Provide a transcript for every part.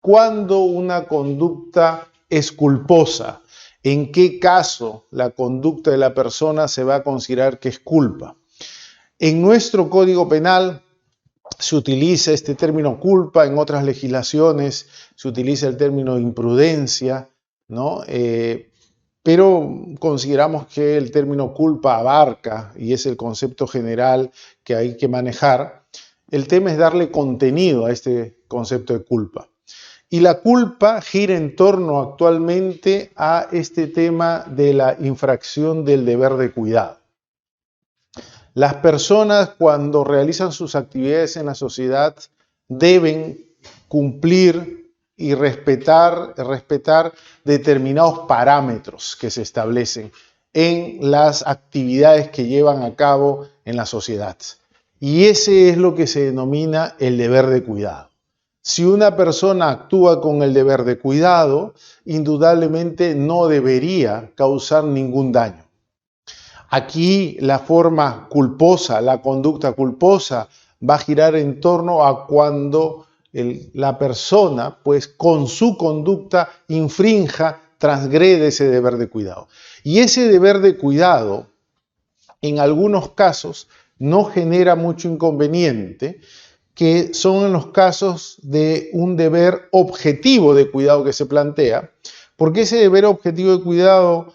¿Cuándo una conducta es culposa? ¿En qué caso la conducta de la persona se va a considerar que es culpa? En nuestro Código Penal se utiliza este término culpa, en otras legislaciones se utiliza el término imprudencia, ¿no? Pero consideramos que el término culpa abarca, y es el concepto general que hay que manejar. El tema es darle contenido a este concepto de culpa. Y la culpa gira en torno actualmente a este tema de la infracción del deber de cuidado. Las personas, cuando realizan sus actividades en la sociedad, deben cumplir y respetar determinados parámetros que se establecen en las actividades que llevan a cabo en la sociedad. Y ese es lo que se denomina el deber de cuidado. Si una persona actúa con el deber de cuidado, indudablemente no debería causar ningún daño. Aquí la forma culposa, la conducta culposa, va a girar en torno a cuando la persona, pues con su conducta, infrinja, transgrede ese deber de cuidado. Y ese deber de cuidado, en algunos casos, no genera mucho inconveniente, que son en los casos de un deber objetivo de cuidado que se plantea, porque ese deber objetivo de cuidado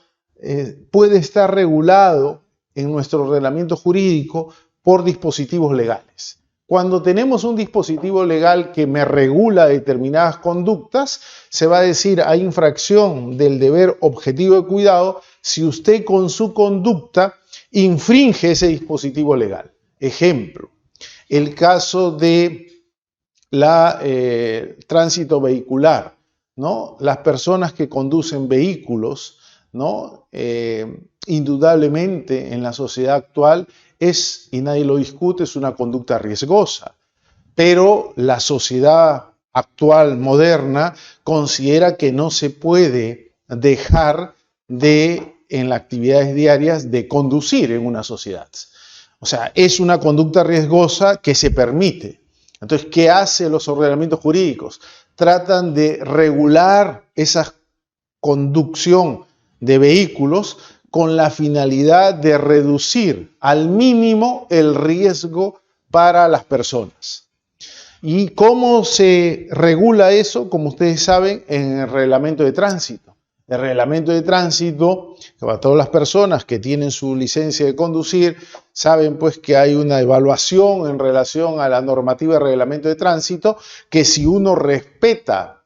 puede estar regulado en nuestro ordenamiento jurídico por dispositivos legales. Cuando tenemos un dispositivo legal que me regula determinadas conductas, se va a decir hay infracción del deber objetivo de cuidado si usted con su conducta infringe ese dispositivo legal. Ejemplo, el caso de tránsito vehicular, ¿no? Las personas que conducen vehículos, ¿no? Indudablemente en la sociedad actual es, y nadie lo discute, es una conducta riesgosa. Pero la sociedad actual, moderna, considera que no se puede dejar en las actividades diarias, de conducir en una sociedad. O sea, es una conducta riesgosa que se permite. Entonces, ¿qué hacen los ordenamientos jurídicos? Tratan de regular esa conducción de vehículos con la finalidad de reducir al mínimo el riesgo para las personas. ¿Y cómo se regula eso? Como ustedes saben, en el reglamento de tránsito. El reglamento de tránsito, para todas las personas que tienen su licencia de conducir, saben pues que hay una evaluación en relación a la normativa del reglamento de tránsito, que si uno respeta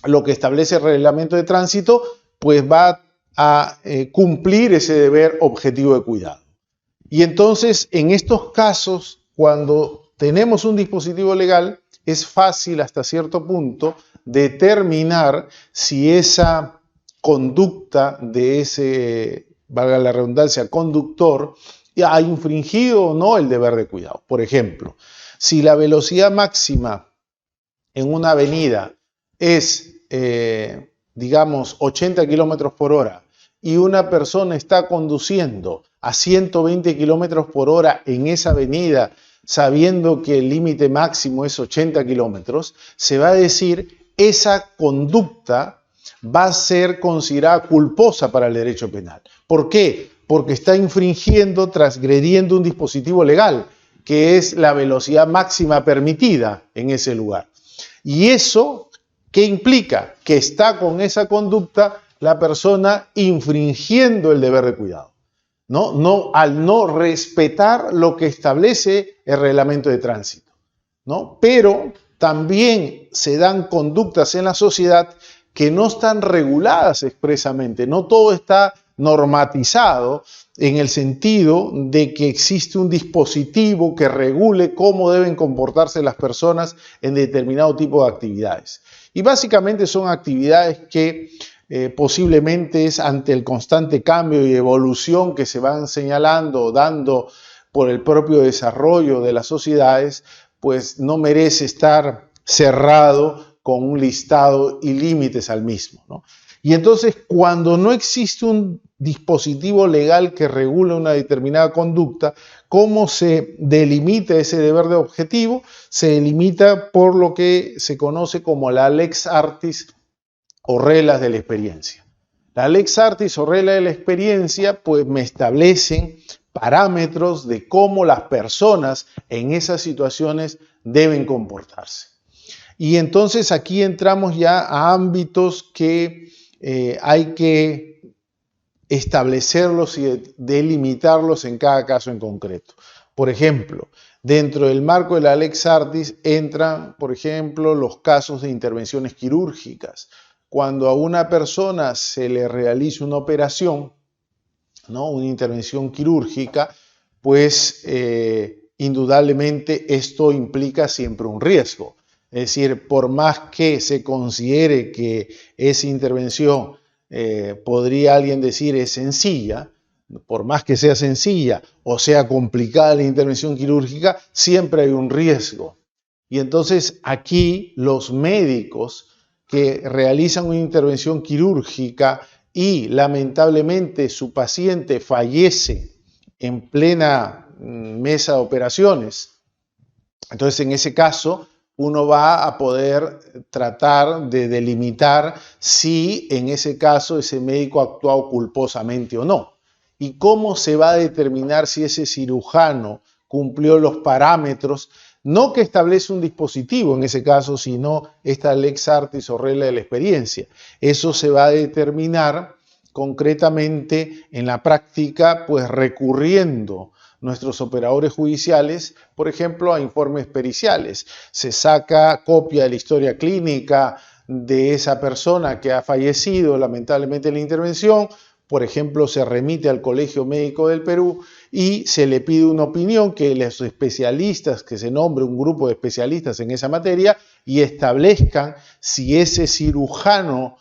lo que establece el reglamento de tránsito, pues va a cumplir ese deber objetivo de cuidado. Y entonces, en estos casos, cuando tenemos un dispositivo legal, es fácil hasta cierto punto determinar si esa conducta de ese, valga la redundancia, conductor, ha infringido o no el deber de cuidado. Por ejemplo, si la velocidad máxima en una avenida es, digamos, 80 kilómetros por hora y una persona está conduciendo a 120 kilómetros por hora en esa avenida, sabiendo que el límite máximo es 80 kilómetros, se va a decir esa conducta va a ser considerada culposa para el derecho penal. ¿Por qué? Porque está infringiendo, transgrediendo un dispositivo legal, que es la velocidad máxima permitida en ese lugar. Y eso, ¿qué implica? Que está con esa conducta la persona infringiendo el deber de cuidado, ¿no? Al no respetar lo que establece el reglamento de tránsito, ¿no? Pero también se dan conductas en la sociedad que no están reguladas expresamente, no todo está normatizado en el sentido de que existe un dispositivo que regule cómo deben comportarse las personas en determinado tipo de actividades. Y básicamente son actividades que posiblemente es ante el constante cambio y evolución que se van señalando o dando por el propio desarrollo de las sociedades, pues no merece estar cerrado con un listado y límites al mismo, ¿no? Y entonces, cuando no existe un dispositivo legal que regula una determinada conducta. ¿Cómo se delimita ese deber de objetivo? Se delimita por lo que se conoce como la lex artis o reglas de la experiencia. La lex artis o regla de la experiencia pues me establecen parámetros de cómo las personas en esas situaciones deben comportarse. Y entonces aquí entramos ya a ámbitos que hay que establecerlos y delimitarlos en cada caso en concreto. Por ejemplo, dentro del marco de la Lex Artis entran, por ejemplo, los casos de intervenciones quirúrgicas. Cuando a una persona se le realiza una operación, ¿no?, una intervención quirúrgica, pues indudablemente esto implica siempre un riesgo. Es decir, por más que se considere que esa intervención podría alguien decir es sencilla, por más que sea sencilla o sea complicada la intervención quirúrgica, siempre hay un riesgo. Y entonces aquí los médicos que realizan una intervención quirúrgica y lamentablemente su paciente fallece en plena mesa de operaciones, entonces en ese caso uno va a poder tratar de delimitar si en ese caso ese médico ha actuado culposamente o no. ¿Y cómo se va a determinar si ese cirujano cumplió los parámetros? No que establece un dispositivo en ese caso, sino esta lex artis o regla de la experiencia. Eso se va a determinar concretamente en la práctica, pues recurriendo nuestros operadores judiciales, por ejemplo, a informes periciales. Se saca copia de la historia clínica de esa persona que ha fallecido lamentablemente en la intervención, por ejemplo, se remite al Colegio Médico del Perú y se le pide una opinión que los especialistas, que se nombre un grupo de especialistas en esa materia y establezcan si ese cirujano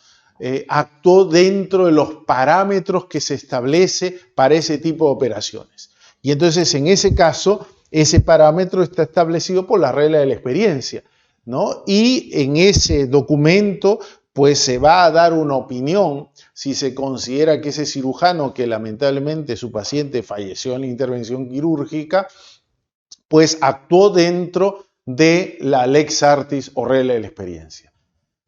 actuó dentro de los parámetros que se establece para ese tipo de operaciones. Y entonces en ese caso, ese parámetro está establecido por la regla de la experiencia, ¿no? Y en ese documento, pues se va a dar una opinión si se considera que ese cirujano, que lamentablemente su paciente falleció en la intervención quirúrgica, pues actuó dentro de la lex artis o regla de la experiencia.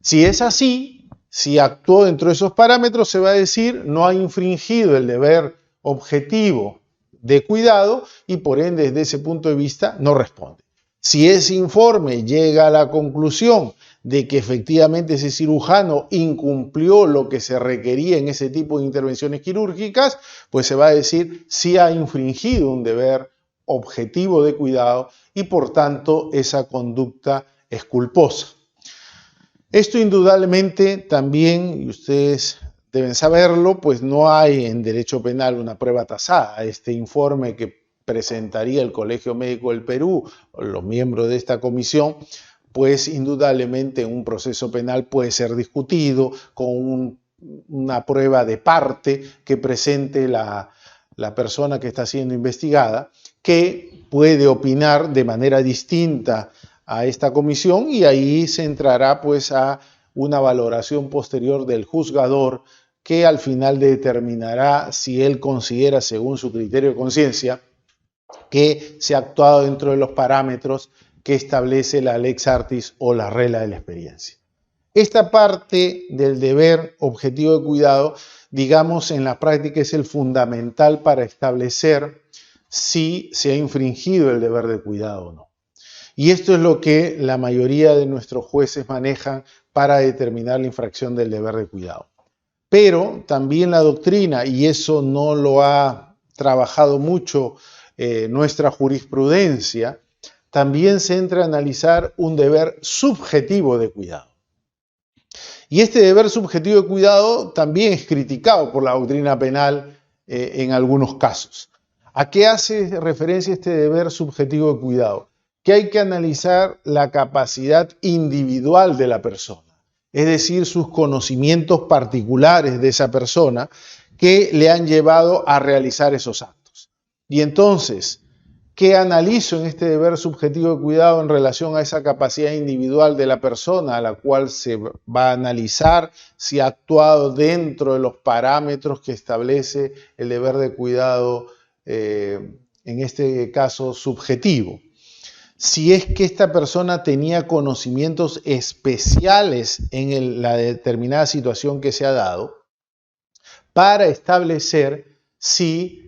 Si es así, si actuó dentro de esos parámetros, se va a decir no ha infringido el deber objetivo de cuidado y por ende desde ese punto de vista no responde. Si ese informe llega a la conclusión de que efectivamente ese cirujano incumplió lo que se requería en ese tipo de intervenciones quirúrgicas, pues se va a decir si ha infringido un deber objetivo de cuidado y por tanto esa conducta es culposa. Esto indudablemente también, y ustedes deben saberlo, pues no hay en derecho penal una prueba tasada. Este informe que presentaría el Colegio Médico del Perú, o los miembros de esta comisión, pues indudablemente en un proceso penal puede ser discutido con una prueba de parte que presente la persona que está siendo investigada, que puede opinar de manera distinta a esta comisión y ahí se entrará pues a una valoración posterior del juzgador que al final determinará si él considera, según su criterio de conciencia, que se ha actuado dentro de los parámetros que establece la lex artis o la regla de la experiencia. Esta parte del deber objetivo de cuidado, digamos, en la práctica es el fundamental para establecer si se ha infringido el deber de cuidado o no. Y esto es lo que la mayoría de nuestros jueces manejan para determinar la infracción del deber de cuidado. Pero también la doctrina, y eso no lo ha trabajado mucho nuestra jurisprudencia, también se entra a analizar un deber subjetivo de cuidado. Y este deber subjetivo de cuidado también es criticado por la doctrina penal en algunos casos. ¿A qué hace referencia este deber subjetivo de cuidado? Que hay que analizar la capacidad individual de la persona, es decir, sus conocimientos particulares de esa persona que le han llevado a realizar esos actos. Y entonces, ¿Qué analizo en este deber subjetivo de cuidado en relación a esa capacidad individual de la persona a la cual se va a analizar si ha actuado dentro de los parámetros que establece el deber de cuidado, en este caso subjetivo? Si es que esta persona tenía conocimientos especiales en la determinada situación que se ha dado, para establecer si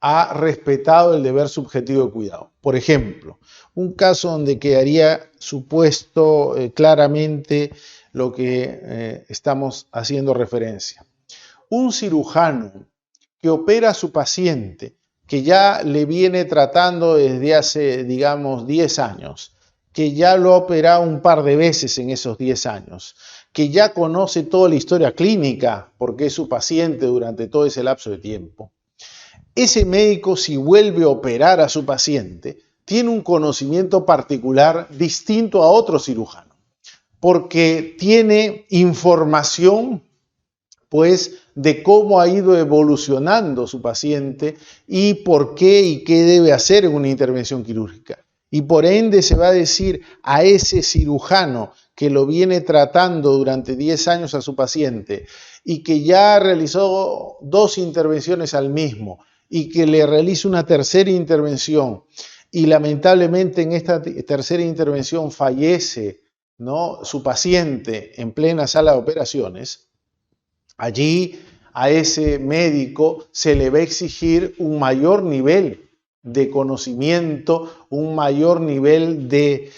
ha respetado el deber subjetivo de cuidado. Por ejemplo, un caso donde quedaría supuesto claramente lo que estamos haciendo referencia. Un cirujano que opera a su paciente, que ya le viene tratando desde hace, digamos, 10 años, que ya lo ha operado un par de veces en esos 10 años, que ya conoce toda la historia clínica porque es su paciente durante todo ese lapso de tiempo. Ese médico, si vuelve a operar a su paciente, tiene un conocimiento particular distinto a otro cirujano, porque tiene información, pues, de cómo ha ido evolucionando su paciente y por qué y qué debe hacer en una intervención quirúrgica. Y por ende se va a decir a ese cirujano que lo viene tratando durante 10 años a su paciente y que ya realizó 2 intervenciones al mismo y que le realiza una tercera intervención y lamentablemente en esta tercera intervención fallece, ¿no?, su paciente en plena sala de operaciones, allí a ese médico se le va a exigir un mayor nivel de conocimiento, un mayor nivel de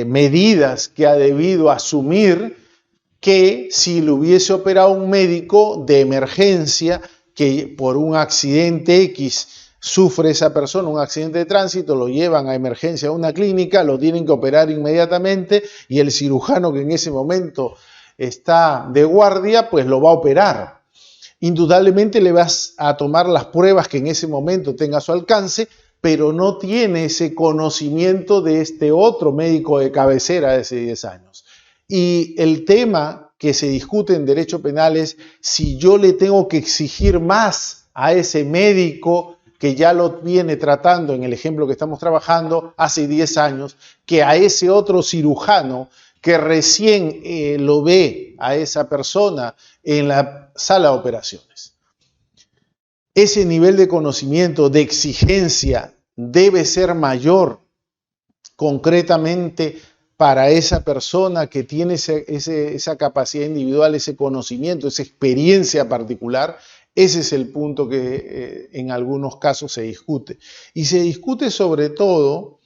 medidas que ha debido asumir que si lo hubiese operado un médico de emergencia que por un accidente X sufre esa persona, un accidente de tránsito, lo llevan a emergencia a una clínica, lo tienen que operar inmediatamente y el cirujano que en ese momento está de guardia, pues lo va a operar. Indudablemente le vas a tomar las pruebas que en ese momento tenga a su alcance, pero no tiene ese conocimiento de este otro médico de cabecera de hace 10 años. Y el tema que se discute en derecho penal es si yo le tengo que exigir más a ese médico que ya lo viene tratando, en el ejemplo que estamos trabajando, hace 10 años, que a ese otro cirujano que recién lo ve a esa persona en la sala de operaciones. Ese nivel de conocimiento, de exigencia, debe ser mayor concretamente para esa persona que tiene esa capacidad individual, ese conocimiento, esa experiencia particular. Ese es el punto que en algunos casos se discute. Y se discute sobre todo,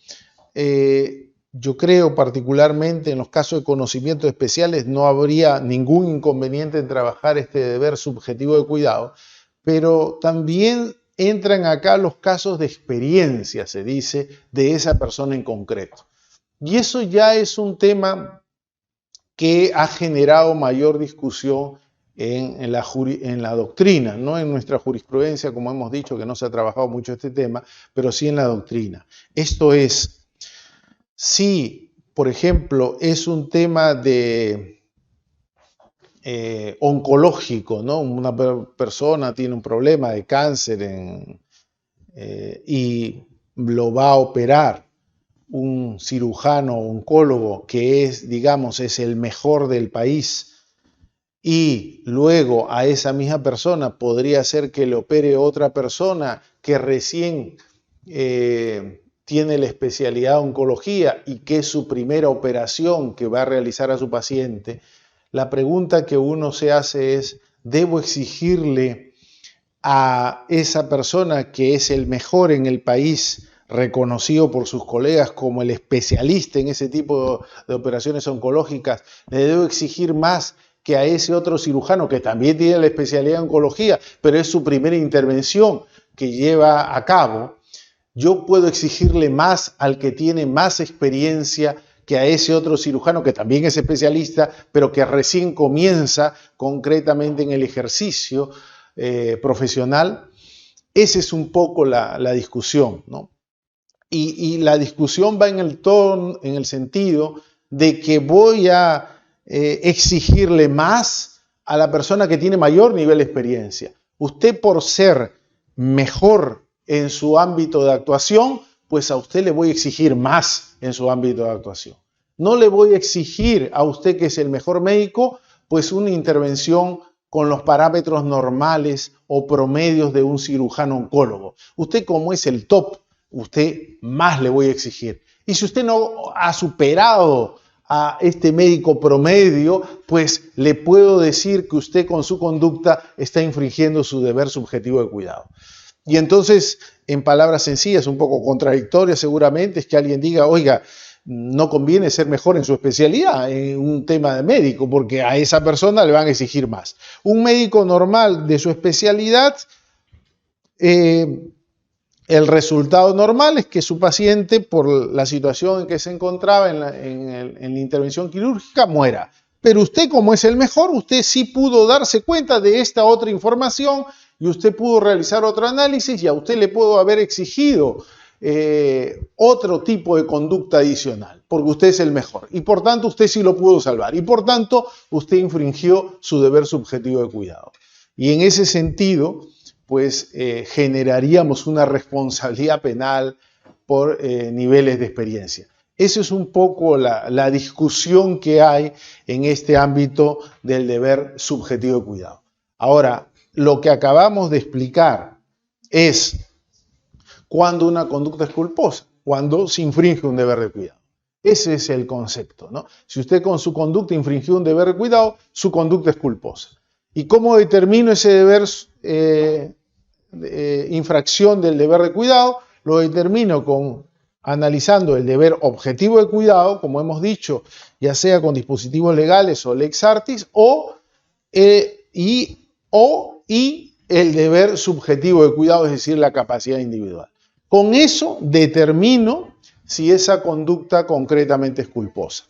yo creo particularmente en los casos de conocimientos especiales no habría ningún inconveniente en trabajar este deber subjetivo de cuidado, pero también entran acá los casos de experiencia, se dice, de esa persona en concreto. Y eso ya es un tema que ha generado mayor discusión en la doctrina, no en nuestra jurisprudencia, como hemos dicho, que no se ha trabajado mucho este tema, pero sí en la doctrina. Esto es, si, por ejemplo, es un tema de oncológico, ¿no? Una persona tiene un problema de cáncer y lo va a operar un cirujano oncólogo que es, digamos, es el mejor del país, y luego a esa misma persona podría ser que le opere otra persona que recién tiene la especialidad de oncología y que es su primera operación que va a realizar a su paciente. La pregunta que uno se hace es, ¿debo exigirle a esa persona que es el mejor en el país, reconocido por sus colegas como el especialista en ese tipo de operaciones oncológicas, le debo exigir más que a ese otro cirujano que también tiene la especialidad en oncología, pero es su primera intervención que lleva a cabo? Yo puedo exigirle más al que tiene más experiencia que a ese otro cirujano que también es especialista, pero que recién comienza concretamente en el ejercicio profesional. Esa es un poco la discusión, ¿no? Y la discusión va en el sentido de que voy a exigirle más a la persona que tiene mayor nivel de experiencia. Usted, por ser mejor en su ámbito de actuación, pues a usted le voy a exigir más en su ámbito de actuación. No le voy a exigir a usted, que es el mejor médico, pues una intervención con los parámetros normales o promedios de un cirujano oncólogo. Usted, como es el top, usted más le voy a exigir. Y si usted no ha superado a este médico promedio, pues le puedo decir que usted con su conducta está infringiendo su deber subjetivo de cuidado. Y entonces, en palabras sencillas, un poco contradictorias seguramente, es que alguien diga, oiga, no conviene ser mejor en su especialidad, en un tema de médico, porque a esa persona le van a exigir más. Un médico normal de su especialidad, el resultado normal es que su paciente, por la situación en que se encontraba en la intervención quirúrgica, muera. Pero usted, como es el mejor, usted sí pudo darse cuenta de esta otra información y usted pudo realizar otro análisis y a usted le puedo haber exigido otro tipo de conducta adicional, porque usted es el mejor y por tanto usted sí lo pudo salvar y por tanto usted infringió su deber subjetivo de cuidado. Y en ese sentido, pues generaríamos una responsabilidad penal por niveles de experiencia. Esa es un poco la discusión que hay en este ámbito del deber subjetivo de cuidado. Ahora, lo que acabamos de explicar es cuando una conducta es culposa, cuando se infringe un deber de cuidado. Ese es el concepto, ¿no? Si usted con su conducta infringió un deber de cuidado, su conducta es culposa. ¿Y cómo determino ese deber, infracción del deber de cuidado? Lo determino analizando el deber objetivo de cuidado, como hemos dicho, ya sea con dispositivos legales o lex artis, y el deber subjetivo de cuidado, es decir, la capacidad individual. Con eso determino si esa conducta concretamente es culposa.